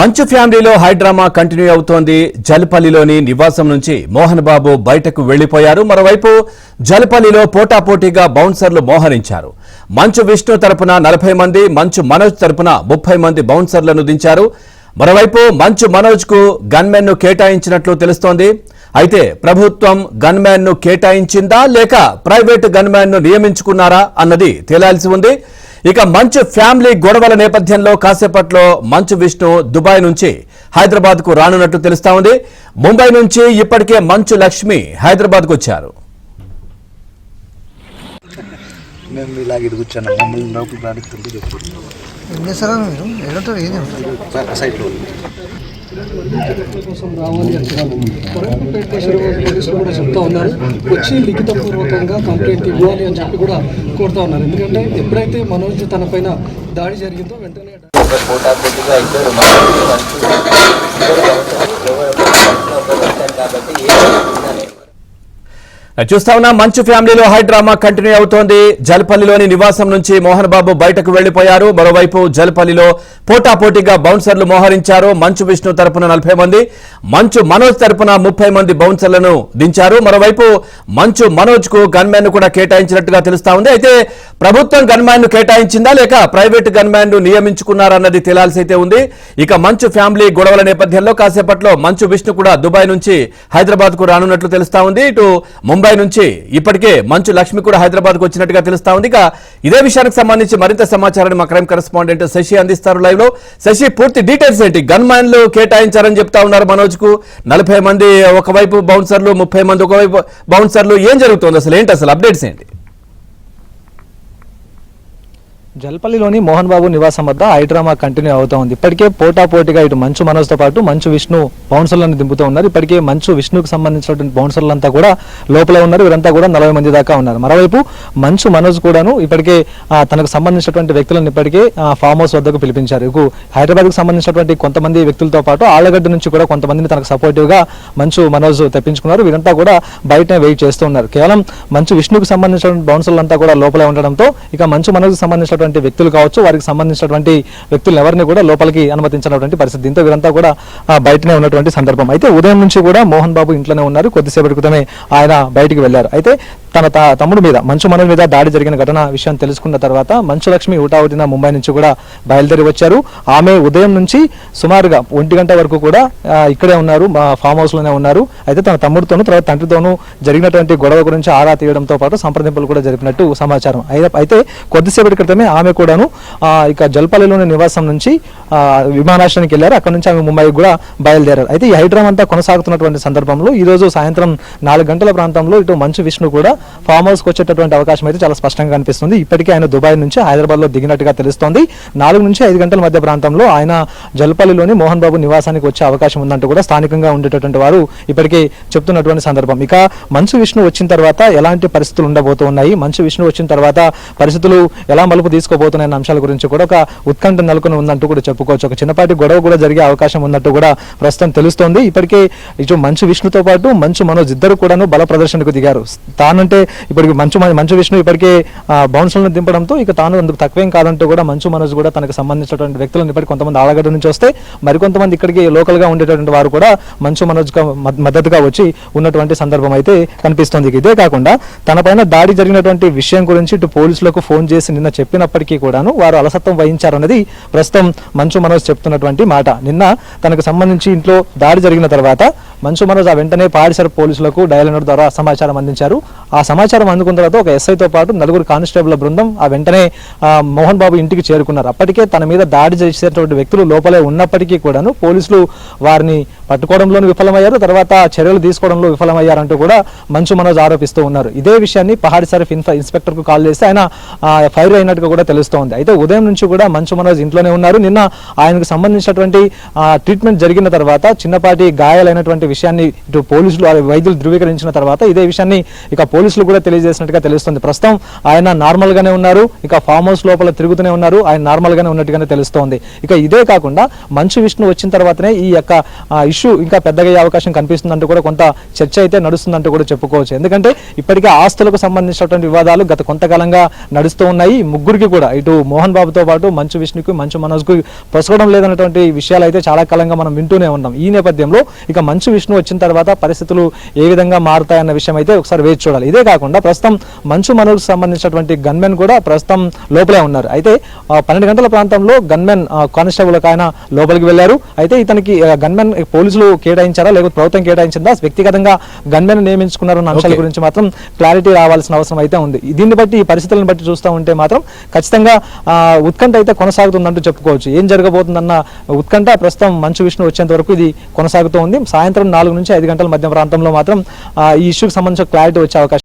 మంచు ఫ్యామిలీలో high drama continue అవుతోంది. జల్పల్లిలోని నివాసం నుంచి మోహన్ బాబు బయటకు వెళ్లిపోయారు. మరోవైపు జల్పల్లిలో పోటాపోటీగా బౌన్సర్లు మోహరించారు. మంచు విష్ణు తరపున 40 మంది, మంచు మనోజ్ తరపున 30 మంది బౌన్సర్లను దించారు. మరోవైపు మంచు మనోజ్ కు గన్మెన్ ను కేటాయించినట్లు తెలుస్తోంది. అయితే ప్రభుత్వం గన్మెన్ ను కేటాయించిందా లేక ప్రైవేటు గన్మెన్ ను నియమించుకున్నారా అన్నది తేలాల్సి ఉంది. ఇక మంచు ఫ్యామిలీ గొడవల నేపథ్యంలో కాసేపట్లో మంచు విష్ణు దుబాయ్ నుంచి హైదరాబాద్ కు రానున్నట్లు తెలుస్తా ఉంది. ముంబై నుంచి ఇప్పటికే మంచు లక్ష్మి హైదరాబాద్ కు వచ్చారు. కోసం రావాలి అంటున్నాను. కొరంపేట పోలీసులు కూడా చెప్తా ఉన్నారు, వచ్చి లిఖితపూర్వకంగా కంప్లైంట్ ఇవ్వాలి అని చెప్పి కూడా కోరుతా ఉన్నారు. ఎందుకంటే ఎప్పుడైతే మనోజ్ తన పైన దాడి జరిగిందో వెంటనే చూస్తా ఉన్నా మంచు ఫ్యామిలీలో హై డ్రామా కంటిన్యూ అవుతోంది. జల్పల్లిలోని నివాసం నుంచి మోహన్ బాబు బయటకు వెళ్లిపోయారు. మరోవైపు జల్పల్లిలో పోటాపోటీగా బౌన్సర్లు మోహరించారు. మంచు విష్ణు తరపున 40 మంది, మంచు మనోజ్ తరపున 30 మంది బౌన్సర్లను దించారు. మరోవైపు మంచు మనోజ్ కు గన్మ్యాన్ ను కూడా కేటాయించినట్టుగా తెలుస్తా ఉంది. అయితే ప్రభుత్వం గన్మ్యాన్ ను కేటాయించిందా లేక ప్రైవేట్ గన్మ్యాన్ ను నియమించుకున్నారన్నది తేలాల్సి అయితే ఉంది. ఇక మంచు ఫ్యామిలీ గొడవల నేపథ్యంలో కాసేపట్లో మంచు విష్ణు కూడా దుబాయ్ నుంచి హైదరాబాద్ కు రానున్నట్లు తెలుస్తా ఉంది. ఇటు ముంబై నుంచి ఇప్పటికే మంచు లక్ష్మి కూడా హైదరాబాద్ కు వచ్చినట్టుగా తెలుస్తా ఉంది. ఇక ఇదే విషయానికి సంబంధించి మరింత సమాచారాన్ని మా క్రైమ్ కరెస్పాండెంట్ శశి అందిస్తారు లైవ్ లో. శశి, పూర్తి డీటెయిల్స్ ఏంటి? గన్ మ్యాన్లు కేటాయించారని చెప్తా ఉన్నారు మనోజ్ కు. 40 మంది ఒకవైపు బౌన్సర్లు, 30 మంది ఒకవైపు బౌన్సర్లు. ఏం జరుగుతుంది అసలు? ఏంటి అసలు అప్డేట్స్ ఏంటి? జల్పల్లిలోని మోహన్ బాబు నివాసం వద్ద హై డ్రామా కంటిన్యూ అవుతా ఉంది. ఇప్పటికే పోటాపోటీగా ఇటు మంచు మనోజ్తో పాటు మంచు విష్ణు బౌన్సర్లను దింపుతూ ఉన్నారు. ఇప్పటికే మంచు విష్ణుకు సంబంధించినటువంటి బౌన్సర్లంతా కూడా లోపలే ఉన్నారు. వీరంతా కూడా 40 మంది దాకా ఉన్నారు. మరోవైపు మంచు మనోజ్ కూడాను ఇప్పటికే తనకు సంబంధించినటువంటి వ్యక్తులను ఇప్పటికే ఫామ్ హౌస్ వద్దకు పిలిపించారు. హైదరాబాద్కు సంబంధించినటువంటి కొంతమంది వ్యక్తులతో పాటు ఆళ్లగడ్డ నుంచి కూడా కొంతమందిని తనకు సపోర్టివ్ గా మంచు మనోజ్ తెప్పించుకున్నారు. వీరంతా కూడా బయటనే వెయిట్ చేస్తూ ఉన్నారు. కేవలం మంచు విష్ణుకు సంబంధించినటువంటి బౌన్సర్లంతా కూడా లోపలే ఉండడంతో ఇక మంచు మనోజ్ సంబంధించిన వ్యక్తులు కావచ్చు, వారికి సంబంధించినటువంటి వ్యక్తులు ఎవరిని కూడా లోపలికి అనుమతించినటువంటి పరిస్థితి. దీంతో వీరంతా కూడా బయటనే ఉన్నటువంటి సందర్భం. అయితే ఉదయం నుంచి కూడా మోహన్ బాబు ఇంట్లోనే ఉన్నారు. కొద్దిసేపటి క్రితమే ఆయన బయటికి వెళ్లారు. అయితే తన తమ్ముడు మీద, మంచు మనోజ్ మీద దాడి జరిగిన ఘటన విషయం తెలుసుకున్న తర్వాత మంచు లక్ష్మి హుటాహుటిన ముంబై నుంచి కూడా బయలుదేరి వచ్చారు. ఆమె ఉదయం నుంచి సుమారుగా 1 గంట వరకు కూడా ఇక్కడే ఉన్నారు, ఫామ్ హౌస్ లోనే ఉన్నారు. అయితే తన తమ్ముడితోనూ తర్వాత తండ్రితోనూ జరిగినటువంటి గొడవ గురించి ఆరా తీయడంతో పాటు సంప్రదింపులు కూడా జరిపినట్టు సమాచారం. అయితే కొద్దిసేపటి క్రితమే ఆమె కూడాను ఇక జల్పల్లిలోని నివాసం నుంచి విమానాశ్రయానికి వెళ్లారు. అక్కడ నుంచి ఆమె ముంబైకి కూడా బయలుదేరారు. అయితే ఈ హైడ్రామా అంతా కొనసాగుతున్నటువంటి సందర్భంలో ఈ రోజు సాయంత్రం 4 గంటల ప్రాంతంలో ఇటు మంచు విష్ణు కూడా ఫామ్ హౌస్ కు వచ్చేటటువంటి అవకాశం అయితే చాలా స్పష్టంగా కనిపిస్తుంది. ఇప్పటికే ఆయన దుబాయ్ నుంచి హైదరాబాద్ లో దిగినట్టుగా తెలుస్తోంది. 4 నుంచి 5 గంటల మధ్య ప్రాంతంలో ఆయన జల్పల్లిలోని మోహన్ బాబు నివాసానికి వచ్చే అవకాశం ఉందంటూ కూడా స్థానికంగా ఉండేటటువంటి వారు ఇప్పటికే చెప్తున్నటువంటి సందర్భం. ఇక మంచు విష్ణు వచ్చిన తర్వాత ఎలాంటి పరిస్థితులు ఉండబోతున్నాయి, మంచు విష్ణు వచ్చిన తర్వాత పరిస్థితులు ఎలా మలుపు తీసుకోబోతున్న అంశాల గురించి కూడా ఒక ఉత్కంఠ నెలకొని ఉందంటూ కూడా చెప్పుకోవచ్చు. ఒక చిన్నపాటి గొడవ కూడా జరిగే అవకాశం ఉన్నట్టు కూడా ప్రస్తుతం తెలుస్తోంది. ఇప్పటికే ఇటు మంచు విష్ణుతో పాటు మంచు మనోజ్ ఇద్దరు కూడాను బల ప్రదర్శనకు దిగారు. తానంటే ఇప్పటికి మంచు విష్ణు ఇప్పటికే బౌన్సర్లను దింపడంతో ఇక తాను అందుకు తక్కువేం కాదంటూ కూడా మంచు మనోజ్ కూడా తనకు సంబంధించినటువంటి వ్యక్తులను ఇప్పటికి కొంతమంది ఆలగడ్డ నుంచి వస్తే మరికొంతమంది ఇక్కడికి లోకల్ గా ఉండేటటువంటి వారు కూడా మంచు మనోజ్ మద్దతుగా వచ్చి ఉన్నటువంటి సందర్భం అయితే కనిపిస్తోంది. ఇదే కాకుండా తన పైన దాడి జరిగినటువంటి విషయం గురించి ఇటు పోలీసులకు ఫోన్ చేసి నిన్న చెప్పినప్పటికీ కూడాను వారు అలసత్వం వహించారన్నది ప్రస్తుతం మంచు మనోజ్ చెప్తున్నటువంటి మాట. నిన్న తనకు సంబంధించి ఇంట్లో దాడి జరిగిన తర్వాత మంచు మనోజ్ వెంటనే పాడిసర్ పోలీసులకు డయల్ నోట్ ద్వారా సమాచారం అందించారు. ఆ సమాచారం అందుకున్న తర్వాత ఒక ఎస్ఐతో పాటు 4 కానిస్టేబుల్ బృందం వెంటనే మోహన్ బాబు ఇంటికి చేరుకున్నారు. అప్పటికే తన మీద దాడి చేసేటువంటి వ్యక్తులు లోపలే ఉన్నప్పటికీ కూడాను పోలీసులు వారిని పట్టుకోవడంలో విఫలమయ్యారు, తర్వాత చర్యలు తీసుకోవడంలో విఫలమయ్యారంటూ కూడా మంచు మనోజ్ ఆరోపిస్తూ ఉన్నారు. ఇదే విషయాన్ని పహాడిసర్ ఇన్స్పెక్టర్ కు కాల్ చేసి ఆయన ఫైర్ అయినట్టుగా కూడా తెలుస్తోంది. అయితే ఉదయం నుంచి కూడా మంచు మనోజ్ ఇంట్లోనే ఉన్నారు. నిన్న ఆయనకు సంబంధించినటువంటి ట్రీట్మెంట్ జరిగిన తర్వాత చిన్నపాటి గాయాలైనటువంటి విషయాన్ని ఇటు పోలీసులు వైద్యులు ధృవీకరించిన తర్వాత ఇదే విషయాన్ని ఇక పోలీసులు కూడా తెలియజేసినట్టుగా తెలుస్తుంది. ప్రస్తుతం ఆయన నార్మల్ గానే ఉన్నారు. ఇక ఫామ్ హౌస్ లోపల తిరుగుతూనే ఉన్నారు. ఆయన నార్మల్ గానే ఉన్నట్టుగానే తెలుస్తోంది. ఇక ఇదే కాకుండా మంచు విష్ణు వచ్చిన తర్వాతనే ఈ యొక్క ఇష్యూ ఇష్యూ ఇంకా పెద్దగా అవకాశం కనిపిస్తుందంటూ కూడా కొంత చర్చ అయితే నడుస్తుందంటూ కూడా చెప్పుకోవచ్చు. ఎందుకంటే ఇప్పటికే ఆస్తులకు సంబంధించినటువంటి వివాదాలు గత కొంతకాలంగా నడుస్తూ ఉన్నాయి. ముగ్గురికి కూడా ఇటు మోహన్ బాబుతో పాటు మంచు విష్ణుకి మంచు మనోజ్కు పొసగడం లేదన్నటువంటి విషయాలు అయితే చాలా కాలంగా మనం వింటూనే ఉన్నాం. ఈ నేపథ్యంలో ఇక మంచు విష్ణు వచ్చిన తర్వాత పరిస్థితులు ఏ విధంగా మారుతాయన్న విషయం అయితే ఒకసారి వేచి చూడాలి. ఇదే కాకుండా ప్రస్తుతం మంచు మనోజ్కి సంబంధించినటువంటి గన్మెన్ కూడా ప్రస్తుతం లోపలే ఉన్నారు. అయితే 12 గంటల ప్రాంతంలో గన్మెన్ కానిస్టేబుల్ ఒక ఆయన లోపలికి వెళ్లారు. అయితే ఇతనికి గన్మెన్ పోలీసులు కేటాయించారా లేకపోతే ప్రభుత్వం కేటాయించిందా, వ్యక్తిగతంగా గన్మెన్ నియమించుకున్నారన్న అంశాల గురించి మాత్రం క్లారిటీ రావాల్సిన అవసరం అయితే ఉంది. దీన్ని బట్టి ఈ పరిస్థితులను బట్టి చూస్తూ ఉంటే మాత్రం ఖచ్చితంగా ఉత్కంఠ అయితే కొనసాగుతుందంటూ చెప్పుకోవచ్చు. ఏం జరగబోతుందన్న ఉత్కంఠ ప్రస్తుతం మంచు విష్ణు వచ్చేంత వరకు ఇది కొనసాగుతూ ఉంది. సాయంత్రం 4 నుంచి 5 గంటల మధ్య ప్రాంతంలో మాత్రం ఈ ఇష్యూకి సంబంధించిన క్లారిటీ వచ్చే అవకాశం